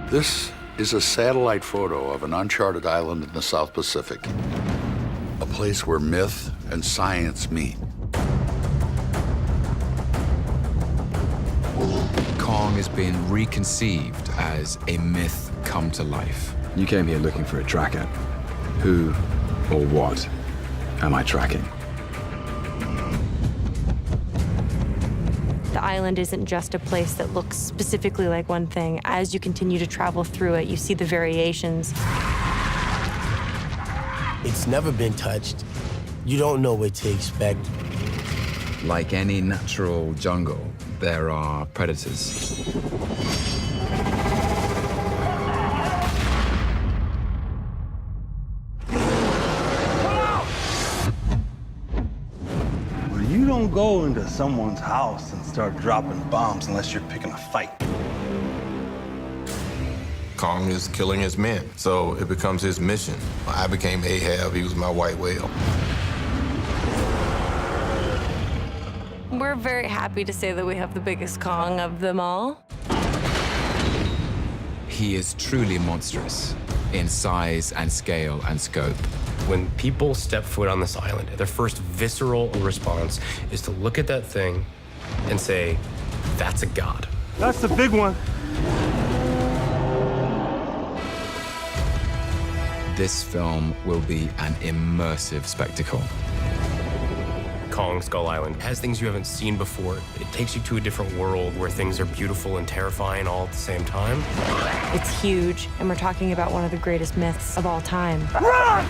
This is a satellite photo of an uncharted island in the South Pacific, a place where myth and science meet. Kong has been reconceived as a myth come to life. You came here looking for a tracker. Who or what am I tracking? The island isn't just a place that looks specifically like one thing. As you continue to travel through it, you see the variations. It's never been touched. You don't know what to expect. Like any natural jungle, there are predators. You don't go into someone's house and start dropping bombs unless you're picking a fight. Kong is killing his men, so it becomes his mission. I became Ahab, he was my white whale. We're very happy to say that we have the biggest Kong of them all. He is truly monstrous in size and scale and scope. When people step foot on this island, their first visceral response is to look at that thing and say, that's a god. That's the big one. This film will be an immersive spectacle. Kong Skull Island has things you haven't seen before. It takes you to a different world where things are beautiful and terrifying all at the same time. It's huge, and we're talking about one of the greatest myths of all time. Run!